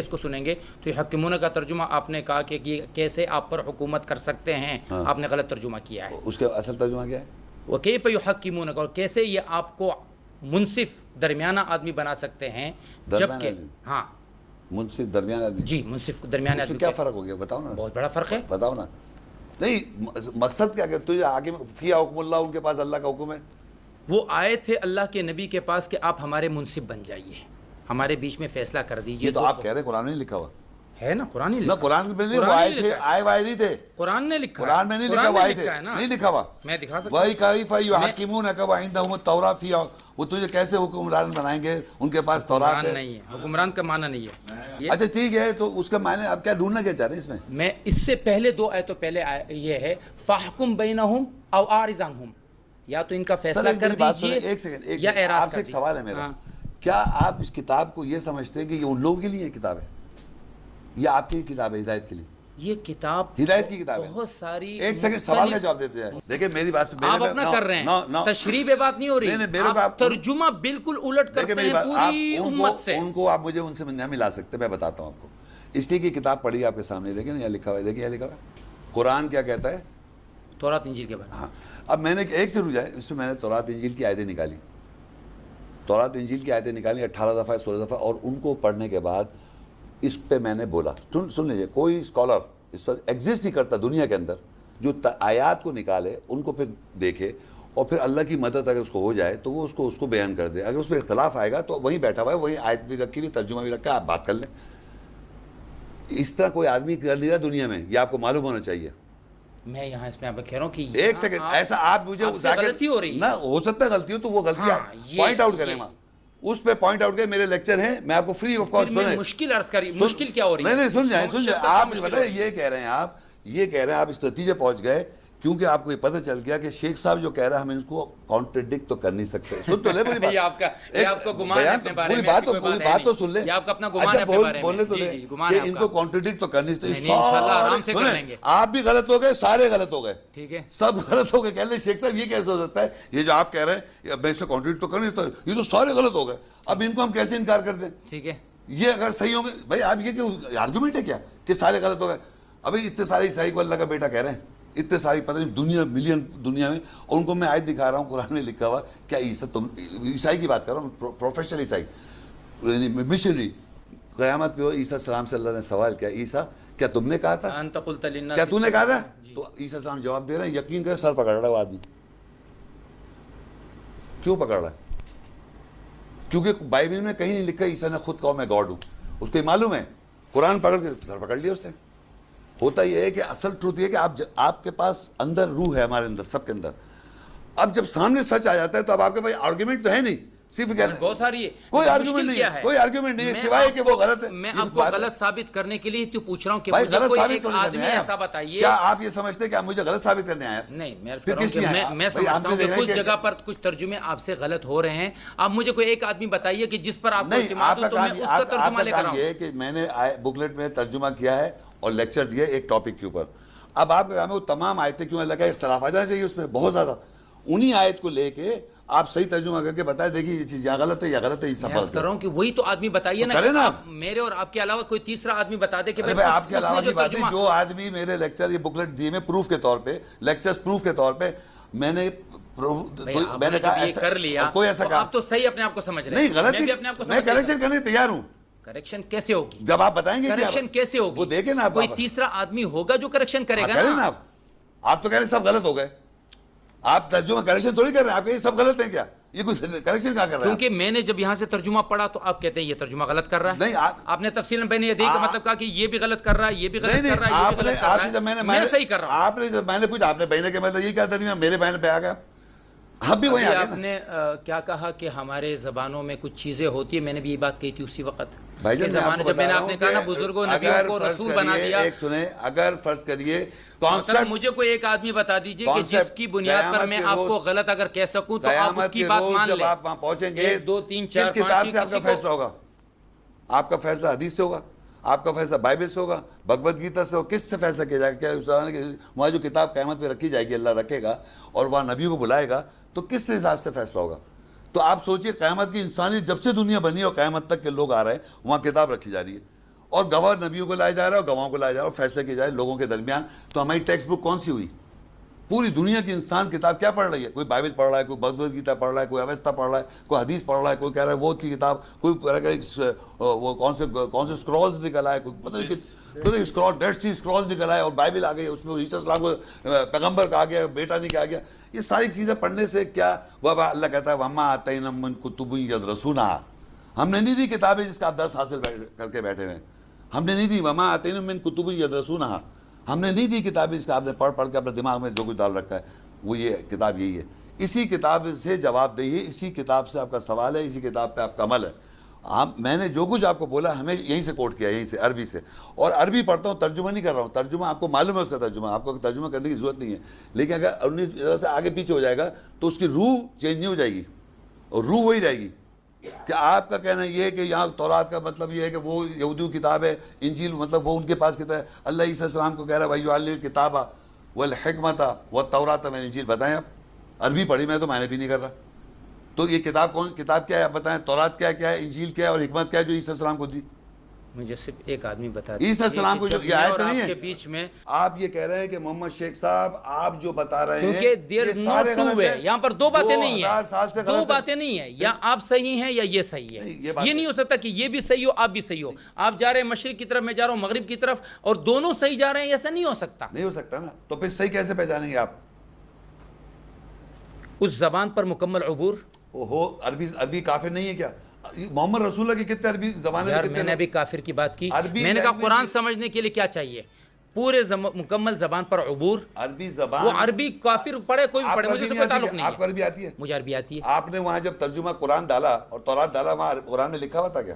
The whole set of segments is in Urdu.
اس کو سنیں گے تو یحکمون کا ترجمہ آپ نے کہا کہ کیسے آپ پر حکومت کر سکتے ہیں، آپ نے غلط ترجمہ کیا ہے. اس کا اصل ترجمہ کیا ہے؟ وکیف یحکمونک، اور کیسے یہ آپ کو منصف درمیانہ آدمی بنا سکتے ہیں، جبکہ ہاں منصف درمیان آدمی، جی منصف درمیانہ آدمی. کیا فرق ہو گیا بتاؤ نا. بہت بڑا فرق ہے. بتاؤ نا. نہیں مقصد کیا کہ تجھے حاکم فی حکم اللہ، ان کے پاس اللہ کا حکم ہے. وہ آئے تھے اللہ کے نبی کے پاس کہ آپ ہمارے منصف بن جائیے، ہمارے بیچ میں فیصلہ کر دیجئے. یہ تو آپ کہہ رہے ہیں قرآن میں نہیں لکھا ہوا ہے نا، قرآن ہی نہ، لکھا. قرآن میں نہیں، وہ آئے تھے، آئے وائے نہیں تھے. قرآن نے لکھا، قرآن میں نہیں لکھا، وہ آئے تھے، نہیں لکھا ہوا. میں دکھا سکتا وہی کیف یحکمونک وعندہم التوراۃ فیہا، وہ تجھے کیسے حکمران بنائیں گے، ان کے پاس تورات ہے. نہیں ہے، حکمران کا معنی نہیں ہے. اچھا ٹھیک ہے، تو اس کا معنی آپ کیا ڈھونڈنا کیا چاہ رہے ہیں اس میں؟ میں اس سے پہلے دو آیتوں پہلے یہ ہے فاحکم بینہم او اعرض عنہم، یا تو ان کا فیصلہ کر دیجئے. ایک سیکنڈ، یا اعراض آپ سے ایک سوال ہے میرا. کیا آپ اس کتاب کو یہ سمجھتے ہیں کہ یہ ان لوگوں کے لیے کتاب ہے یا آپ کی کتاب ہے ہدایت کے لیے؟ یہ کتاب ہدایت کی کتاب ہے. بہت ساری. ایک سیکنڈ سوال کا جواب دیتے ہیں. دیکھیں میری بات آپ اپنا کر رہے ہیں، تشریح پہ بات نہیں ہو رہی، آپ ترجمہ بالکل الٹ کرتے ہیں پوری امت سے. ان کو آپ مجھے ان سے نہیں ملا سکتے. میں بتاتا ہوں آپ کو، اس لیے کہ کتاب پڑھی آپ کے سامنے، دیکھیں نا یہاں لکھا ہوا ہے، دیکھیں یہاں لکھا ہوا ہے قرآن کیا کہتا ہے، تورات انجیل کے بارے میں. ہاں اب میں نے ایک سے رجا ہے، اس میں میں نے تورات انجیل کی آیتیں نکالی، تورات انجیل کی آیتیں نکالی 18 دفعہ 16 دفعہ، اور ان کو پڑھنے کے بعد اس پہ میں نے بولا. سن لیجیے، کوئی اسکالر اس پر ایگزسٹ نہیں کرتا دنیا کے اندر جو آیات کو نکالے، ان کو پھر دیکھے، اور پھر اللہ کی مدد اگر اس کو ہو جائے تو وہ اس کو بیان کر دے. اگر اس پہ اختلاف آئے گا تو وہیں بیٹھا ہوا ہے، وہیں آیت بھی رکھی ہوئی، ترجمہ بھی رکھا ہے، آپ بات کر لیں. اس طرح کوئی آدمی کر نہیں رہا دنیا میں، یہ آپ کو معلوم ہونا چاہیے. میں یہاں اس میں آپ کو کہہ رہا ہوں کہ ایک سیکنڈ، ایسا آپ مجھے غلطی ہو رہی ہے نہ، ہو سکتا ہے غلطی ہو، تو وہ غلطی آپ پوائنٹ آؤٹ کریں. اس پہ پوائنٹ آؤٹ کریں. میرے لیکچر ہیں، میں آپ کو فری آف کاسٹ سنیں. مشکل عرض کری، مشکل کیا ہو رہی ہے؟ نہیں سن جائیں. آپ مجھے بتائیں، یہ کہہ رہے ہیں آپ اس نتیجے پہنچ گئے کیونکہ آپ کو یہ پتہ چل گیا کہ شیخ صاحب جو کہہ رہا ہے ہم ان کو کانٹرڈکٹ تو کر نہیں سکتے. سن تو لے پوری بات. یہ آپ کا گمان ہے اپنے بارے میں، پوری بات تو سن لیں. یہ آپ کا اپنا گمان ہے اپنے بارے میں. بولنے تو لیں کہ ان کو کانٹرڈکٹ تو کر نہیں سکتے. انشاءاللہ آرام سے کر لیں گے. آپ بھی غلط ہو گئے، سارے غلط ہو گئے، ٹھیک ہے، سب غلط ہو گئے. کہہ لیں شیخ صاحب یہ کیسے ہو سکتا ہے، یہ جو آپ کہہ رہے ہیں میں اس سے کانٹرڈکٹ تو کر نہیں سکتا، یہ تو سارے غلط ہو گئے. اب ان کو ہم کیسے انکار کر دیں؟ ٹھیک ہے، یہ اگر صحیح ہوں گے بھائی، آپ یہ کہ آرگومنٹ ہے کیا کہ سارے غلط ہو گئے؟ ابھی اتنے سارے عیسائی کو اللہ کا بیٹا کہہ رہے ہیں، اتنے ساری پتہ نہیں دنیا ملین دنیا میں، اور ان کو میں آیت دکھا رہا ہوں قرآن میں لکھا ہوا. کیا عیسائی کی بات کر رہا ہوں، پروفیشنل عیسائی، مشنری. قیامت پہ عیسیٰ السلام سے اللہ نے سوال کیا، عیسیٰ کیا تم نے کہا تھا، کیا تو نے کہا تھا؟ تو عیسیٰ السلام جواب دے رہے ہیں، یقین کریں سر پکڑ رہا ہے وہ آدمی. کیوں پکڑ رہا ہے؟ کیونکہ بائبل میں کہیں نہیں لکھا عیسیٰ نے خود کہا میں گاڈ ہوں. اس کو یہ معلوم ہے، قرآن پکڑ کے سر پکڑ لیا اس سے. ہوتا یہ ہے کہ اصل ٹروت یہ ہے کہ آپ کے پاس اندر روح ہے، ہمارے اندر سب کے اندر. اب جب سامنے سچ آ جاتا ہے تو اب آپ کے پاس آرگیومنٹ تو ہے نہیں، صرف بہت ساری ہے، کوئی آرگیومنٹ نہیں ہے، کوئی آرگیومنٹ نہیں ہے سوائے کہ وہ غلط ہے. میں آپ کو غلط ثابت کرنے کے لیے تو پوچھ رہا ہوں کہ بھائی مجھے غلط کوئی ثابت ایک آدمی ایسا بتائیے. کیا آپ یہ سمجھتے کہ آپ مجھے غلط ثابت کرنے آئے؟ نہیں، میں عرض کر رہا ہوں کہ میں سمجھتا ہوں کہ کچھ جگہ پر کچھ ترجمے آپ سے غلط ہو رہے ہیں. آپ مجھے کوئی ایک آدمی بتائیے کہ جس پر آپ کو اعتماد ہو تو میں اس کا ترجمہ لے کر آؤں. یہ ہے کہ میں نے بکلیٹ میں ترجمہ کیا ہے اور لیکچر دیا ایک ٹاپک کے اوپر. اب آپ کا کام ہے وہ تمام آیتیں کیوں لگا، اختلاف آ جانا چاہیے اس میں بہت زیادہ. انہی آیت کو لے کے آپ صحیح ترجمہ کر کے بتائیں، دیکھیے یہ چیز یہاں غلط ہے یا غلط ہے. میں کر رہا ہوں کہ وہی تو آدمی بتائیے نا، میرے اور آپ کے علاوہ کوئی تیسرا آدمی بتا دے کہ آپ کے علاوہ کی بات ہے. جو آدمی میرے لیکچر یہ بکلیٹ دیے میں پروف کے طور پہ، لیکچرز پروف کے طور پہ میں نے کہا کر لیا، کوئی ایسا کہا. آپ تو صحیح اپنے آپ کو سمجھ رہے ہیں. نہیں غلط، میں کریکشن کرنے تیار ہوں. کریکشن کیسے ہوگی جب آپ بتائیں گے کریکشن کیسے ہوگی؟ وہ دیکھیں نا، کوئی تیسرا آدمی ہوگا جو کریکشن کرے گا نا. آپ تو کہہ رہے ہیں سب غلط ہو گئے، آپ ترجمہ کریکشن تھوڑی کر رہے ہیں. آپ کہیں سب غلط ہیں کیا؟ یہ کوئی کریکشن کہاں کر رہا ہے؟ کیونکہ میں نے جب یہاں سے ترجمہ پڑھا تو آپ کہتے ہیں یہ ترجمہ غلط کر رہا ہے. نہیں، آپ نے تفصیل میں یہ دیکھ مطلب کہا کہ یہ بھی غلط کر رہا ہے، یہ بھی غلط کر رہا ہے، یہ بھی غلط کر رہا ہے. میں صحیح کر رہا ہوں. آپ نے جب میں نے پوچھا، آپ نے بہنے کے مطلب یہ کیا ترجمہ، میرے بہن پہ آ گیا. ہم بھی وہیں آ گئے. آپ نے کیا کہا کہ ہمارے زبانوں میں کچھ چیزیں ہوتی ہیں. میں نے بھی یہ بات کہی تھی اسی وقت. جب میں نے آپ نے کہا نا بزرگوں نبیوں کو رسول بنا دیا. ایک سنیں، اگر فرض کریے مثلا مجھے کوئی ایک آدمی بتا دیجئے کہ جس کی بنیاد پر میں آپ کو غلط اگر کہہ سکوں تو آپ اس کی بات مان لیں. جب آپ وہاں پہنچیں گے 1 2 3 4 کس کتاب سے آپ کا فیصلہ ہوگا؟ آپ کا فیصلہ حدیث سے ہوگا، آپ کا فیصلہ بائبل سے ہوگا، بھگوت گیتا سے ہوگا. کس سے فیصلہ کیا جائے گا؟ کیا وہاں جو کتاب قیامت پہ رکھی جائے گی، اللہ رکھے گا اور وہاں نبیوں کو بلائے گا، تو کس سے حساب سے فیصلہ ہوگا؟ تو آپ سوچئے قیامت کی انسانی جب سے دنیا بنی اور قیامت تک کے لوگ آ رہے ہیں، وہاں کتاب رکھی جا رہی ہے اور گواہ نبیوں کو لایا جا رہا ہے اور گواہوں کو لایا جا رہا ہے اور فیصلے کیے جا رہے ہیں لوگوں کے درمیان. تو ہماری ٹیکسٹ بک کون سی ہوئی؟ پوری دنیا کی انسان کتاب کیا پڑھ رہی ہے؟ کوئی بائبل پڑھ رہا ہے, کوئی بھگوت گیتا پڑھ رہا ہے, کوئی اویستا پڑھ رہا ہے, کوئی حدیث پڑھ رہا ہے, کوئی کہہ رہا ہے وہ تھی کتاب, کوئی کہہ رہا ہے وہ کون سے اسکرولز نکل آئے, کوئی پتہ نہیں اسکرول ڈیڈ سی اسکرولز نکل آئے اور بائبل آ گئی, اس میں عیسیٰ السلام کو پیغمبر کہا گیا, بیٹا نہیں کہا گیا. یہ ساری چیزیں پڑھنے سے کیا وبا اللہ کہتا ہے وما آتینا من کتب یدرسونہا, ہم نے نہیں دی کتابیں جس کا آپ درس حاصل کر کے بیٹھے ہوئے ہیں, ہم نے نہیں دی. وما آتینا من کتب یدرسونہا, ہم نے نہیں دی کتابیں جس کا آپ نے پڑھ کے اپنے دماغ میں جو کچھ ڈال رکھا ہے, وہ یہ کتاب یہی ہے. اسی کتاب سے جواب دہی ہے, اسی کتاب سے آپ کا سوال ہے, اسی کتاب پہ آپ کا عمل ہے. میں نے جو کچھ آپ کو بولا ہمیں یہیں سے کوٹ کیا, یہیں سے عربی سے, اور عربی پڑھتا ہوں, ترجمہ نہیں کر رہا ہوں. ترجمہ آپ کو معلوم ہے اس کا ترجمہ, آپ کو ترجمہ کرنے کی ضرورت نہیں ہے. لیکن اگر 19 سے آگے پیچھے ہو جائے گا تو اس کی روح چینج نہیں ہو جائے گی, اور روح وہی رہے گی. کہ آپ کا کہنا یہ ہے کہ یہاں تورات کا مطلب یہ ہے کہ وہ یہودیوں کی کتاب ہے, انجیل مطلب وہ ان کے پاس کتاب ہے. اللہ عیسیٰ السلام کو کہہ رہا ہے وَيُعَلِّمُ الْكِتَابَ وَالْحِكْمَةَ وَالتَّوْرَاةَ میں نے انجیل بتائیں. آپ عربی پڑھی میں تو میں نے بھی نہیں کر رہا. تو یہ کتاب کیا ہے آپ بتائیں؟ تورات کیا ہے, انجیل کیا ہے, اور حکمت کیا ہے جو عیسیٰ السلام کو دی؟ مجھے صرف ایک آدمی بتا عیسیٰ السلام کو جو یہ آیت نہیں ہے بیچ میں آپ یہ کہہ رہے ہیں کہ محمد شیخ صاحب آپ جو بتا رہے ہیں کیونکہ یہ سارے غلط ہیں. یہاں پر دو باتیں نہیں ہیں, 2000 سال سے دو غلط باتیں نہیں ہیں, یا آپ صحیح ہیں یا یہ صحیح ہے. یہ نہیں ہو سکتا کہ یہ بھی صحیح ہو آپ بھی صحیح ہو. آپ جا رہے ہیں مشرق کی طرف, میں جا رہا ہوں مغرب کی طرف, اور دونوں صحیح جا رہے ہیں, ایسا نہیں ہو سکتا. نہیں ہو سکتا نا. تو پھر صحیح کیسے پہچانیں گے آپ؟ اس زبان پر مکمل عبور ہو. عربی کافر نہیں ہے کیا؟ محمد رسول اللہ کی کتنے عربی زبانیں یار میں نے ابھی کافر کی بات کی, میں نے کہا قرآن سمجھنے کے لیے کیا چاہیے؟ پورے مکمل زبان پر عبور. عربی زبان وہ عربی کافر پڑھے کوئی بھی پڑھے, مجھے سے کوئی تعلق نہیں ہے. آپ کو عربی آتی ہے؟ مجھے عربی آتی ہے. آپ نے وہاں جب ترجمہ قرآن ڈالا اور تورات ڈالا, وہاں قرآن میں لکھا ہوا تھا کیا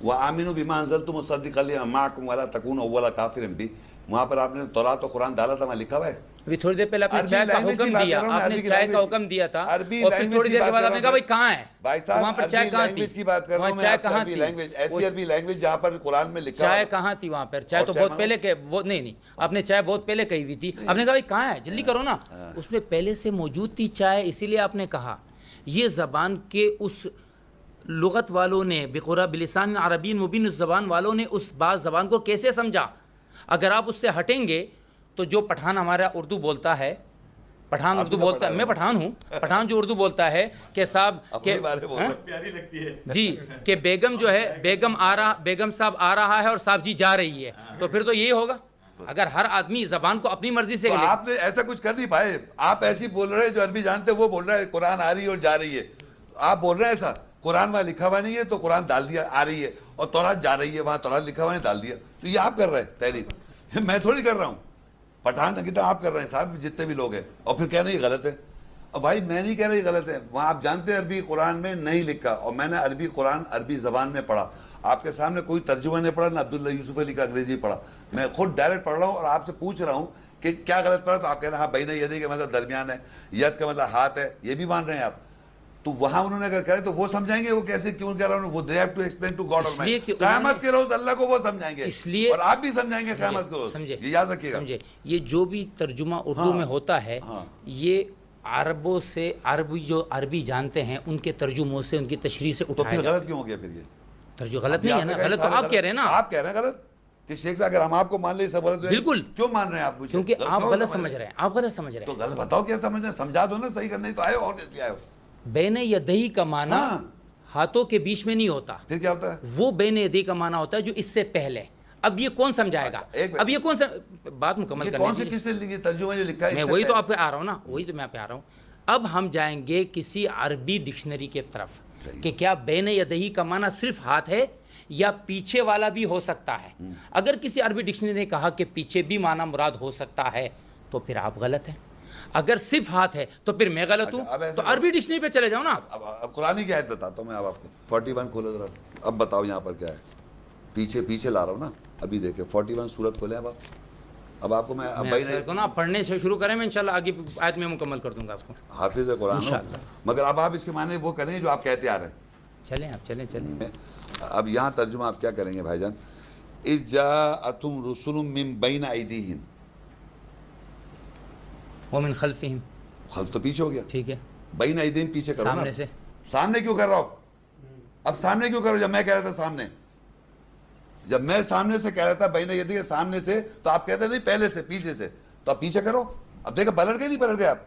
وَآمِنُوا بِمَا أَنزَلْتُ مُصَدِّقًا لِمَا مَعَكُمْ وَلَا تَكُونُوا أَوَّلَ كَافِرٍ بِهِ؟ وہاں پر آپ نے تورات اور قرآن ڈالا تھا, وہاں لکھا ہوا ہے. ابھی تھوڑی دیر پہلے آپ نے چائے کا حکم دیا, آپ نے چائے کا حکم دیا تھا, اور پھر تھوڑی دیر کے بعد آپ نے کہا بھائی کہاں ہے؟ بھائی صاحب وہاں پر چائے کہاں تھی؟ کی بات کر رہا ہوں میں, عربی لینگویج, ایسی عربی لینگویج جہاں پر قرآن میں لکھا چائے کہاں تھی وہاں پر؟ چائے تو بہت پہلے کہ وہ نہیں آپ نے چائے بہت پہلے کہی ہوئی تھی. آپ نے کہا بھائی کہاں ہے, جلدی کرو نا. اس میں پہلے سے موجود تھی چائے, اسی لیے آپ نے کہا. یہ زبان کے اس لغت والوں نے بلسان عربی مبین, اس زبان والوں نے اس بات زبان کو کیسے سمجھا؟ اگر آپ اس سے ہٹیں گے تو جو پٹھان ہمارا اردو بولتا ہے, پٹھان اردو بولتا ہے, میں پٹھان ہوں, پٹھان جو اردو بولتا ہے کہ صاحب جی کہ بیگم جو ہے بیگم صاحب آ رہا ہے اور صاحب جی جا رہی ہے, تو پھر تو یہی ہوگا. اگر ہر آدمی زبان کو اپنی مرضی سے آپ نے ایسا کچھ کر نہیں پائے. آپ ایسی بول رہے ہیں, جو عربی جانتے ہیں وہ بول رہے ہیں قرآن آ رہی ہے اور جا رہی ہے. آپ بول رہے ہیں ایسا قرآن وہاں لکھا ہوا نہیں ہے تو قرآن ڈال دیا آ رہی ہے, اور تورات جا رہی ہے وہاں تورات لکھا ہوا نہیں ڈال دیا. تو یہ آپ کر رہے ہیں تحریف, میں تھوڑی کر رہا ہوں. پٹھان کی طرح آپ کر رہے ہیں صاحب, جتنے بھی لوگ ہیں, اور پھر کہہ رہے ہیں یہ غلط ہے. اور بھائی میں نہیں کہہ رہا یہ غلط ہے, وہاں آپ جانتے ہیں عربی قرآن میں نہیں لکھا, اور میں نے عربی قرآن عربی زبان میں پڑھا. آپ کے سامنے کوئی ترجمہ نہیں پڑھا, نہ عبداللہ یوسف علی کا انگریزی پڑھا, میں خود ڈائریکٹ پڑھ رہا ہوں اور آپ سے پوچھ رہا ہوں کہ کیا غلط پڑھا. تو آپ کہہ رہے ہیں ہاں بین یدی کا مطلب درمیان ہے, ید کا مطلب ہاتھ ہے, یہ بھی مان رہے ہیں آپ. تو وہاں انہوں نے اگر کرے تو وہ سمجھائیں گے, وہ کیسے کیوں کہہ رہا ہوں, وہ they have to explain to God Almighty. قیامت کے روز اللہ کو وہ سمجھائیں گے, اور آپ بھی سمجھائیں گے قیامت کے روز, یہ یاد رکھیے گا. یہ جو بھی ترجمہ اردو میں ہوتا ہے, یہ عربوں سے, عربی جو عربی جانتے ہیں ان کے ترجموں سے, ان کی تشریح سے اٹھایا. تو پھر غلط کیوں ہو گیا پھر یہ ترجمہ؟ غلط نہیں ہے نا, غلط تو آپ کہہ رہے ہیں نا. آپ کہہ رہے ہیں غلط کہ شیخ صاحب اگر ہم آپ کو مان لیں سب غلط, بالکل کیوں مان رہے ہیں آپ؟ کیونکہ آپ غلط سمجھ رہے ہیں, آپ غلط سمجھ رہے ہیں. تو غلط بتاؤ کیا سمجھ رہے ہیں, سمجھا دو نا, صحیح کرنے تو آئے, اور کیا آئے ہو. بین یدئی کا معنی ہاتھوں کے بیچ میں نہیں ہوتا. پھر کیا ہوتا ہے؟ وہ بین یدئی کا معنی ہوتا ہے جو اس سے پہلے. اب یہ کون سمجھائے گا؟ اب یہ کون بات مکمل کرنے کون سے کس سے ترجمہ جو لکھا ہے, میں وہی تو آپ پہ آ رہا ہوں نا, وہی تو میں آپ پہ آ رہا ہوں. اب ہم جائیں گے کسی عربی ڈکشنری کے طرف کہ کیا بین یدئی کا معنی صرف ہاتھ ہے یا پیچھے والا بھی ہو سکتا ہے. اگر کسی عربی ڈکشنری نے کہا کہ پیچھے بھی معنی مراد ہو سکتا ہے تو پھر آپ غلط ہیں. اگر صرف ہاتھ ہے تو پھر میں غلط ہوں. تو عربی ڈکشنری پہ چلے جاؤ نا. اب قرآن کی آیت بتاتا ہوں میں اب آپ کو. 41 کھولو ذرا, اب بتاؤ یہاں پر کیا ہے. پیچھے لا رہا ہوں نا, ابھی دیکھیں 41 سورت کھولیں. اب آپ کو میں پڑھنے سے شروع کریں, میں انشاءاللہ آگے آیت میں مکمل کر دوں گا آپ کو. حافظ ہے قرآن مگر اب آپ اس کے معنی وہ کریں جو آپ کہتے آ رہے ہیں. چلیں آپ چلیں. اب یہاں ترجمہ آپ کیا کریں گے بھائی جان؟ اذ جاءتهم رسل من بین ایدیہم ومن خلفہم. خلف تو پیچھے ہو گیا, ٹھیک ہے, بین ایدیہم پیچھے کرو نا. سامنے سے. سامنے کیوں کر رہا ہو؟ اب سامنے کیوں کرو جب میں کہہ رہا تھا سامنے؟ جب میں سامنے سے کہہ رہا تھا بین یدی کے سامنے سے تو آپ کہتے نہیں پہلے سے پیچھے سے, تو آپ پیچھے کرو. اب دیکھا پلٹ گئے نہیں پلٹ گئے آپ.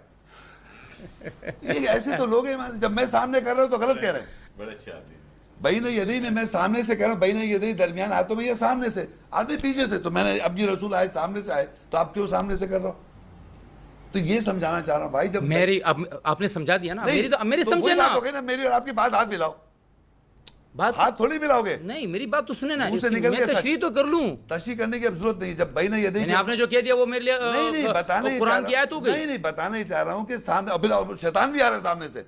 یہ ایسے تو لوگ ہیں, جب میں سامنے کر رہا ہوں تو غلط کہہ رہے ہیں. بڑے اچھے آدمی. بین یدی میں سامنے سے کہہ رہا ہوں, بین یدی درمیان ہاتھوں میں, یہ سامنے سے, آدمی پیچھے سے. تو میں نے اب یہ رسول آئے سامنے سے آئے تو آپ کیوں سامنے سے کر رہا ہو؟ تو یہ سمجھانا چاہ رہا ہوں بھائی. جب میری آپ نے سمجھا دیا نا, میری سمجھے نا. بات ہو گئی نا میری اور آپ کی بات, ہاتھ ملاؤ. بات ہاتھ تھوڑی ملاؤ گے. نہیں, میری بات تو سنے نا, منہ سے نکل میں گیا سچ. تشریح تو کر لوں. تشریح کرنے کی اب ضرورت نہیں. جب بین یدی آپ نے جو کہہ دیا وہ میرے لیے نہیں بتانا ہی قرآن کی آیت ہو گئی. نہیں بتانا ہی چاہ رہا ہوں کہ سامنے شیطان بھی آ رہا ہے سامنے سے.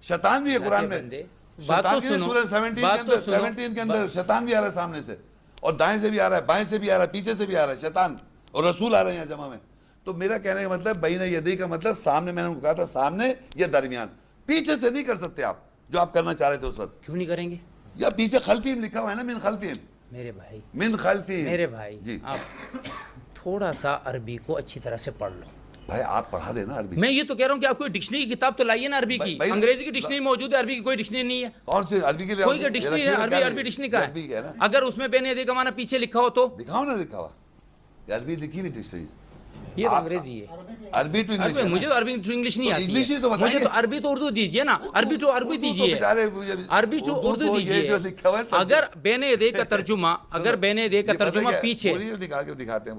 شیطان بھی ہے قرآن میں. بات تو سنو, سورہ 17 کے اندر شیطان بھی آ رہا ہے سامنے سے, اور دائیں سے بھی آ رہا ہے, بائیں سے بھی آ رہا ہے, پیچھے سے بھی آ رہا ہے شیطان, اور رسول آ رہے ہیں یہاں جمع میں. تو میرا کہنے کا مطلب بین یدی کا مطلب سامنے, میں نے کہا تھا سامنے یا درمیان, پیچھے سے نہیں کر سکتے آپ جو آپ کرنا چاہ رہے تھے اس وقت. کیوں نہیں کریں گے؟ یا پیچھے خلفیم لکھا ہوا ہے نا, من خلفیم. میرے بھائی, من خلفیم. میرے بھائی جی آپ تھوڑا سا عربی کو اچھی طرح سے پڑھ لو. بھائی آپ پڑھا دینا عربی. میں یہ تو کہہ رہا ہوں کہ آپ کوئی ڈکشنری کی کتاب تو لائیے نا عربی کی. انگریزی کی ڈکشنری موجود ہے, عربی کی کوئی ڈکشنری نہیں ہے. کون سی عربی کے لیے؟ کوئی ڈکشنری ہے, عربی ڈکشنری کا ہے. اگر اس میں بین یدی کا معنی پیچھے لکھا ہو تو دکھاؤ نا لکھا ہوا. عربی لکھی ہوئی ڈکشنریز. یہ تو انگریزی ہے. عربی ٹو انگلش. مجھے تو عربی ٹو انگلش نہیں آتی. انگلش ہی تو بتائیں. مجھے تو عربی تو اردو دیجئے نا, عربی ٹو عربی دیجئے, عربی ٹو اردو دیجئے. اگر بین یدی کا ترجمہ, اگر بین یدی کا ترجمہ پیچھے دکھا کے دکھاتے ہیں,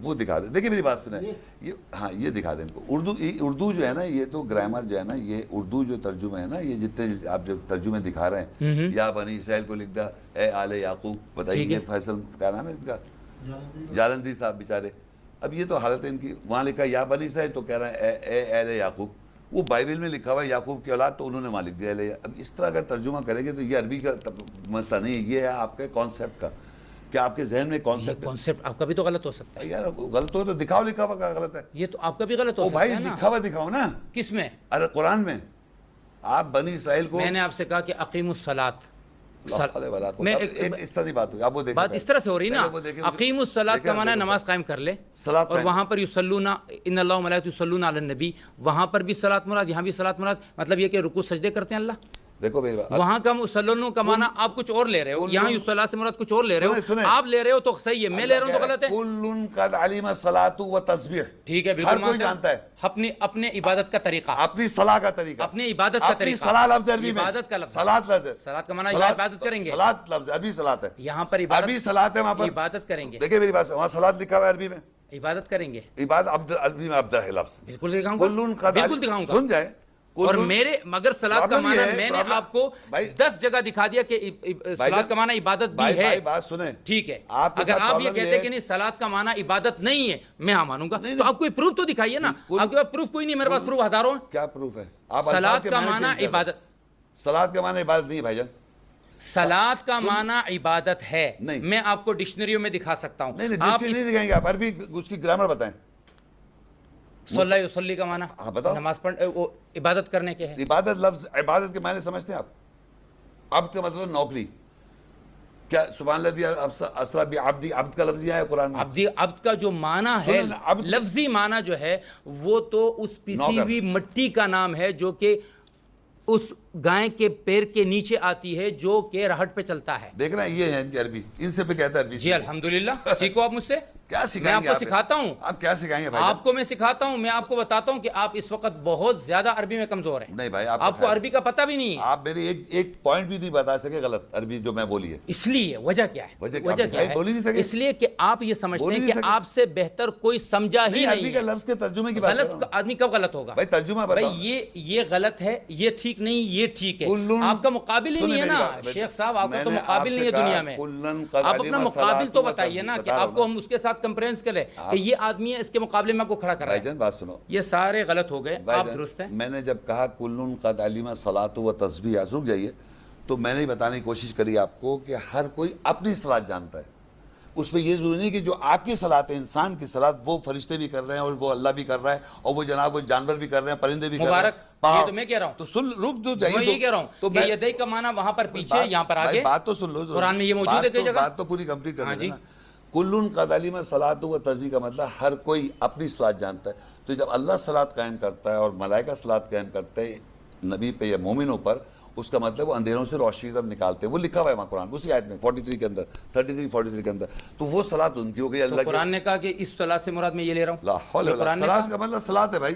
وہ دکھا دیں. دیکھیں میری بات سنیں, یہ ہاں یہ دکھا دیں ان کو. اردو جو ہے نا, یہ تو گرامر جو ہے نا, یہ اردو جو ترجمہ ہے نا, یہ جتنے آپ جو ترجمے دکھا رہے ہیں, یا بنی اسرائیل کو لکھ دا اے آل یعقوب. بتائیے فیصل کیا نام ہے ان کا, جالندھی صاحب بیچارے. اب یہ تو حالت ہے ان کی. وہاں لکھا یا بنی اسرائیل تو کہہ رہا ہے اے آل یعقوب. وہ بائبل میں لکھا ہوا ہے یعقوب کی اولاد, تو انہوں نے وہاں لکھ دیا. اب اس طرح کا ترجمہ کریں گے تو یہ عربی کا مسئلہ نہیں ہے, یہ ہے آپ کے کانسیپٹ کا, کہ آپ کے ذہن میں کانسیپٹ آپ کا بھی تو غلط ہو سکتا ہے. یار غلط ہو تو دکھاؤ لکھا ہوا کا غلط ہے. یہ تو آپ کا بھی غلط ہو سکتا بھائی ہے نا. لکھا ہوا دکھاؤ نا. کس میں؟ ارے قرآن میں. آپ بنی اسرائیل کو, میں نے آپ سے کہا کہ اقیم الصلاۃ, میں اس طرح کی بات ہوئی. آپ وہ دیکھیں, بات اس طرح سے ہو رہی نا. اقیم الصلاۃ کا معنی ہے نماز قائم کر لے, اور وہاں پر یصلون ان اللہ و ملائکۃ یصلون علی النبی, وہاں پر بھی صلاۃ مراد, یہاں بھی صلاۃ مراد. مطلب یہ کہ رکوع سجدے کرتے ہیں اللہ. دیکھو میری بات, وہاں کا یصلون کا معنی آپ کچھ اور لے رہے ہو, یہاں یصلی سے مراد کچھ اور لے رہے ہو. آپ لے رہے ہو تو صحیح ہے, میں لے رہا ہوں تو غلط ہے. کل قد علم الصلاۃ والتسبیح. ٹھیک ہے, ہر کوئی جانتا ہے اپنے عبادت کا طریقہ, اپنی صلاح کا طریقہ, اپنی عبادت کا طریقہ. صلاح لفظ عربی میں, عبادت کا لفظ, صلاۃ لفظ ہے. صلاۃ کا معنی عبادت کریں گے. صلاۃ لفظ عربی صلاۃ ہے, یہاں پر عربی صلاۃ ہے, وہاں پر عبادت کریں گے. دیکھیں میری بات, وہاں صلاۃ لکھا ہوا ہے عربی میں, عبادت کریں گے. عبادت عربی میں عبد ہے لفظ. بالکل دکھاؤں گا, بالکل دکھاؤں گا. سن جائے. اور میرے مگر صلاۃ کا معنی میں نے آپ کو 10 جگہ دکھا دیا کہ صلاۃ کا معنی عبادت بھی ہے. بات سنیں, ٹھیک ہے, اگر آپ یہ کہتے ہیں کہ نہیں صلاۃ کا معنی عبادت نہیں ہے, میں ہاں مانوں گا, تو آپ کوئی پروف تو دکھائیے نا. آپ کے پاس پروف کوئی نہیں, میرے پاس پروف ہزاروں ہیں. کیا پروف ہے؟ صلاۃ کا معنی عبادت, صلاۃ کا معنی عبادت نہیں ہے بھائی جان. صلاۃ کا معنی عبادت ہے, میں آپ کو ڈکشنریوں میں دکھا سکتا ہوں. نہیں ڈکشنری نہیں دکھائیں گے آپ, عربی اس کی گرامر بتائیں. صلی یصلی کا معنی نماز پڑھ, عبادت کرنے کے ہے. عبادت لفظ, عبادت کے معنی سمجھتے ہیں آپ؟ عبد کا مطلب نوکری. کیا سبحان اللہ اسرا بعبدی, عبد کا لفظ ہے قرآن میں. عبد کا جو معنی ہے, لفظی معنی جو ہے, وہ تو اس پیسی ہوئی مٹی کا نام ہے جو کہ اس گائے کے پیر کے نیچے آتی ہے, جو کہ رہٹ پہ چلتا ہے. دیکھ رہے ہیں, یہ ہے ان کی عربی, ان سے پہ کہتا ہے عربی. جی الحمدللہ, سیکھو آپ مجھ سے. کیا میں سکھائیں آپ گے؟ کو سکھاتا ہوں. آپ کیا سکھائیں گے بھائی؟ آپ کو میں سکھاتا ہوں, میں آپ کو بتاتا ہوں کہ آپ اس وقت بہت زیادہ عربی میں کمزور ہیں. نہیں بھائی, آپ کو عربی کا پتہ بھی نہیں ہے. آپ میری ایک پوائنٹ بھی نہیں بتا سکے غلط عربی جو میں بولی ہے. اس لیے وجہ کیا ہے؟ وجہ کیا ہے؟ اس لیے کہ آپ یہ سمجھتے ہیں کہ آپ سے بہتر کوئی سمجھا ہی نہیں ہے. عربی کا لفظ کے ترجمے کی بات کر رہا ہوں. آدمی کب غلط ہوگا بھائی؟ ترجمہ بتاؤ. بھائی یہ غلط ہے, یہ ٹھیک نہیں, یہ ٹھیک ہے. آپ کا مقابل ہی نہیں ہے نا شیخ صاحب, آپ کا تو مقابل نہیں ہے دنیا میں. آپ اپنا مقابل تو بتائیے نا, کہ آپ کو ہم اس کے ساتھ کمپیرنس کریں کہ یہ آدمی ہے, اس کے مقابلے میں کو کھڑا کر رہا ہے. بھائی جان بات سنو, یہ سارے غلط ہو گئے, آپ درست ہیں. میں نے جب کہا کلن قد علم الصلاۃ والتسبیح, رک جائیے, تو میں نے بتانے کی کوشش کری آپ کو کہ ہر کوئی اپنی صلاۃ جانتا ہے. اس میں یہ ضروری نہیں کہ جو آپ کی صلاۃ ہے, انسان کی صلاۃ, وہ فرشتے بھی کر رہے ہیں, اور وہ اللہ بھی کر رہا ہے, اور وہ جناب وہ جانور بھی کر رہے ہیں, پرندے بھی کر رہے ہیں. یہ تو میں کہہ رہا ہوں. تو سن, رک جو جائیے, میں یہ کہہ رہا ہوں کہ یدی کا معنی وہاں پر پیچھے, یہاں پر آگے. بات تو سن لو, قرآن میں یہ موجود ہے کئی جگہ. بات تو پوری کمپلیٹ کر دینا. کلن قد علم الصلاۃ والتسبیح کا مطلب ہر کوئی اپنی صلاۃ جانتا ہے. تو جب اللہ صلاۃ قائم کرتا ہے اور ملائکہ صلاۃ قائم کرتے ہیں نبی پہ یا مومنوں پر, اس کا مطلب وہ اندھیروں سے روشنی کی طرف نکالتے ہیں، وہ لکھا ہوا ہے وہاں قرآن اسی آیت میں 43 کے اندر 43 کے اندر. تو وہ صلاۃ ان کی ہو گئی اللہ تو کی. قرآن نے کہا کہ اس صلاۃ سے مراد میں یہ لے رہا ہوں. لا حول ولا قوت. صلاۃ کا مطلب صلاۃ ہے بھائی،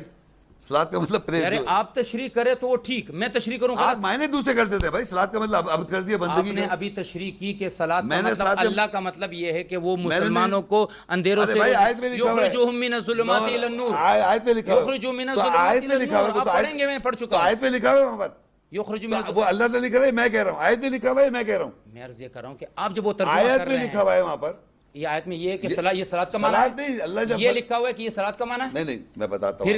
صلاۃ کا مطلب پریئر. ارے آپ تشریح کرے تو وہ ٹھیک، میں تشریح کروں آپ معنی دوسرے کرتے تھے بھائی. صلاۃ کا مطلب اب کر دیا بندگی. آپ نے ابھی تشریح کی کہ صلاۃ کا میں نے مطلب اللہ کا مطلب یہ ہے کہ وہ مسلمانوں کو اندھیروں سے یخرجوہم من الظلمات الی النور. آیت میں لکھا ہوا ہے. یخرجو من الظلمات الی النور. آپ پڑھیں گے، میں پڑھ چکا ہوں. آیت میں لکھا ہوا ہے وہاں پر. یخرجو من وہ اللہ نے لکھا ہے، میں کہہ رہا ہوں آیت میں لکھا ہوا ہے، میں کہہ رہا ہوں. میں عرض یہ کر رہا ہوں کہ آپ جب وہ ترجمہ آیت کر میں رہے لکھا ہیں، ہوا ہے وہاں پر. یہ آیت میں یہ ہے کہ یہ صلاۃ کا معنی صلاۃ نہیں، اللہ ہے، جب یہ لکھا ہوا ہے کہ یہ صلاۃ کا معنی ہے. نہیں میں بتاتا ہوں.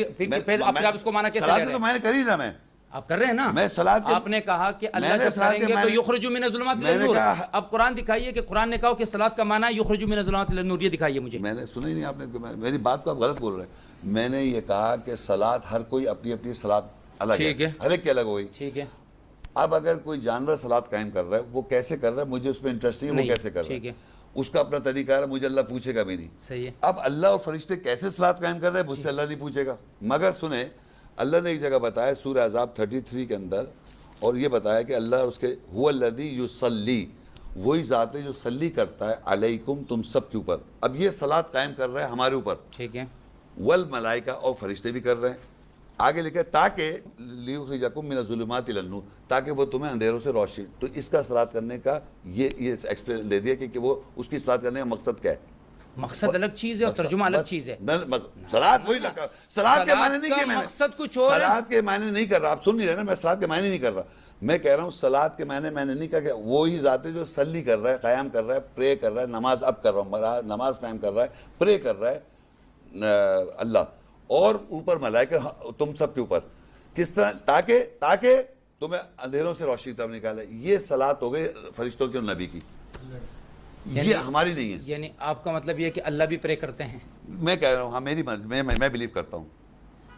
پھر آپ اس کو معنی کیسے کہہ رہے تو ہیں؟ میں نے کری نا. میں آپ کر رہے ہیں نا. میں صلاۃ آپ نے کہا کہ اللہ جب کریں گے تو یخرج من الظلمات الی النور. اب قرآن دکھائیے کہ قرآن نے کہا کہ صلاۃ کا معنی ہے یخرج من الظلمات الی النور. یہ دکھائیے مجھے. میں نے سنا ہی نہیں. آپ نے میری بات کو آپ غلط بول رہے ہیں. میں نے یہ کہا کہ صلاۃ ہر کوئی اپنی اپنی صلاۃ الگ ہے، ہر ایک کی الگ ہوئی. ٹھیک ہے. اب اگر کوئی جانور صلاۃ قائم کر رہا ہے، وہ کیسے کر رہا ہے مجھے اس میں انٹرسٹ نہیں ہے، وہ کیسے کر رہا ہے اس کا اپنا طریقہ ہے، مجھے اللہ پوچھے گا بھی نہیں. صحیح ہے. اب اللہ اور فرشتے کیسے صلاۃ قائم کر رہے ہیں مجھ سے اللہ نہیں پوچھے گا. مگر سنیں، اللہ نے ایک جگہ بتایا سورہ احزاب 33 کے اندر، اور یہ بتایا کہ اللہ اس کے هو الذی یصلی، وہی ذات ہے جو صلی کرتا ہے علیکم، تم سب کے اوپر. اب یہ صلاۃ قائم کر رہا ہے ہمارے اوپر. ٹھیک ہے. والملائکہ، اور فرشتے بھی کر رہے ہیں. آگے لکھا ہے تاکہ لیخرجکم من الظلمات الی النور، تاکہ وہ تمہیں اندھیروں سے روشنی. تو اس کا صلاۃ کرنے کا یہ ایکسپلین دے دیا کہ وہ اس کی صلاۃ کرنے کا مقصد کیا ہے. مقصد الگ چیز ہے اور ترجمہ الگ چیز ہے. صلاۃ وہی لگا. صلاۃ کے معنی نہیں کہ میں مقصد کچھ اور ہے. صلاۃ کے معنی نہیں کر رہا، آپ سن نہیں رہے نا. میں صلاۃ کے معنی نہیں کر رہا. میں کہہ رہا ہوں صلاۃ کے معنی میں نے نہیں کہا کہ وہی ذات ہے جو صلی کر رہا ہے، قیام کر رہا ہے، پرے کر رہا ہے. نماز اب کر رہا ہوں، نماز قائم کر رہا ہے، پرے کر رہا ہے اللہ، اور اوپر ملائکہ تم سب کے اوپر. کس طرح؟ تاکہ تمہیں اندھیروں سے روشنی کی طرف نکالے. یہ صلاۃ ہو گئی فرشتوں کی اور نبی کی، یہ ہماری نہیں ہے. یعنی آپ کا مطلب یہ ہے کہ اللہ بھی پرے کرتے ہیں. میں کہہ رہا ہوں ہاں، میں بلیو کرتا ہوں.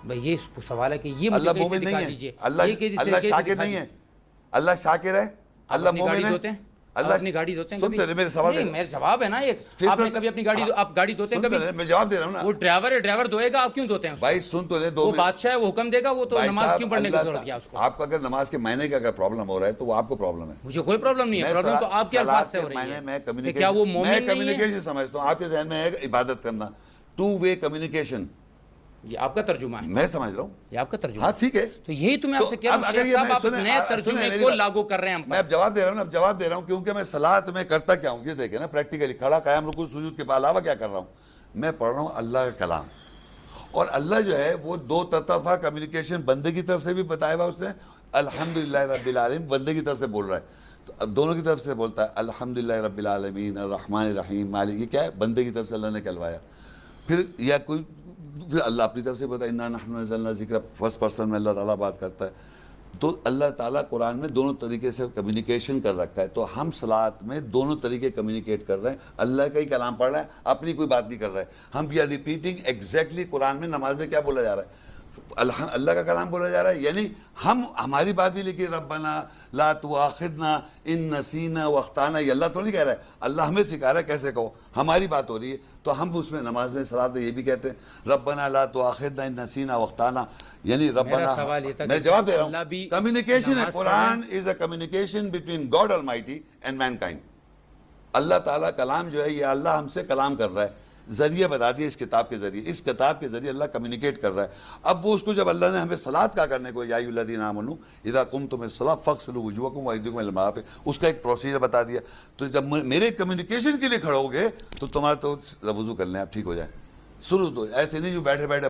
بھئی یہ سوال ہے کہ یہ مجھے اللہ کیسے مومن دکھا نہیں دیجئے. ہے. اللہ شاکر نہیں ہے. اللہ شاکر ہے. اللہ مومن ہے. اللہ اپنی گاڑی دھوتے ہیں کبھی؟ سنتے رہے میرے سوال. نہیں میرا جواب ہے نا یہ. آپ نے کبھی اپنی گاڑی آپ گاڑی دھوتے ہیں کبھی؟ میں جواب دے رہا ہوں نا. وہ ڈرائیور ہے، ڈرائیور دھوئے گا، آپ کیوں دھوتے ہیں اس کو؟ بھائی سن تو لے. وہ بادشاہ ہے، وہ حکم دے گا، وہ تو نماز کیوں پڑھنے کی ضرورت کیا اس کو؟ آپ کا اگر نماز کے معنی کا اگر پرابلم ہو رہا ہے تو وہ آپ کو پرابلم ہے. مجھے کوئی پرابلم نہیں ہے. پرابلم تو آپ کے الفاظ سے ہو رہی ہے کہ کیا وہ مومن نہیں ہے. میں کمیونیکیشن سمجھتا ہوں. آپ کے ذہن میں ہے عبادت کرنا، ٹو وے کمیونیکیشن. یہ آپ کا ترجمہ ہے. میں سمجھ رہا ہوں یہ آپ کا ترجمہ. ہاں ٹھیک ہے. تو یہی تو میں آپ سے کہہ رہا ہوں شیخ صاحب، آپ نئے ترجمے کو لاگو کر رہے ہیں. میں اب جواب دے رہا ہوں. اب جواب دے رہا ہوں کیونکہ میں صلاۃ میں کرتا کیا ہوں یہ دیکھیں نا پریکٹیکلی. کھڑا قیام رکوع سجود کے علاوہ کیا کر رہا ہوں؟ میں پڑھ رہا ہوں اللہ کا کلام. اور اللہ جو ہے وہ دو طرفہ کمیونیکیشن بندے کی طرف سے بھی بتایا ہوا اس نے. الحمدللہ رب العالمین بندے کی طرف سے بول رہا ہے، تو اب دونوں کی طرف سے بولتا ہے الحمدللہ رب العالمین الرحمن الرحیم مالک. یہ کیا ہے؟ بندے کی طرف سے اللہ نے کہلوایا. پھر یا کوئی پھر اللہ اپنی طرف سے بتا انا نحن نزلنا ذکر، فرسٹ پرسن میں اللہ تعالیٰ بات کرتا ہے. تو اللہ تعالیٰ قرآن میں دونوں طریقے سے کمیونیکیشن کر رکھا ہے. تو ہم صلاۃ میں دونوں طریقے کمیونیکیٹ کر رہے ہیں. اللہ کا ہی کلام پڑھ رہے ہیں، اپنی کوئی بات نہیں کر رہے ہیں. ہم وی آر ریپیٹنگ ایگزیکٹلی قرآن میں نماز میں کیا بولا جا رہا ہے. اللہ کا کلام بولا جا رہا ہے. یعنی ہم ہماری بات بھی لکھی ربنا لا تؤاخذنا ان نسینا واخطانا. یہ اللہ تھوڑی کہہ رہا ہے، اللہ ہمیں سکھا رہا ہے کیسے کہو. ہماری بات ہو رہی ہے تو ہم اس میں نماز میں صلاۃ میں یہ بھی کہتے ہیں ربنا لا تؤاخذنا ان نسینا واخطانا. یعنی ربنا، میں جواب دے رہا ہوں کمیونیکیشن ہے. Quran is a communication between God almighty and mankind. Allah تعالیٰ کلام جو ہے یہ اللہ ہم سے کلام کر رہا ہے، ذریعہ بتا دیا اس کتاب کے ذریعے. اس کتاب کے ذریعے اللہ کمیونیکیٹ کر رہا ہے. اب وہ اس کو جب اللہ نے ہمیں صلاۃ کا کرنے کو یا ایھا الذین آمنوا اذا قمتم الى الصلاۃ فاغسلوا وجوہکم وایدیکم الی المرافق، اس کا ایک پروسیجر بتا دیا. تو جب میرے کمیونیکیشن کے لیے کھڑو گے تو تمہارا تو وضو کر لیں آپ ٹھیک ہو جائے. شروع تو ایسے نہیں جو بیٹھے بیٹھے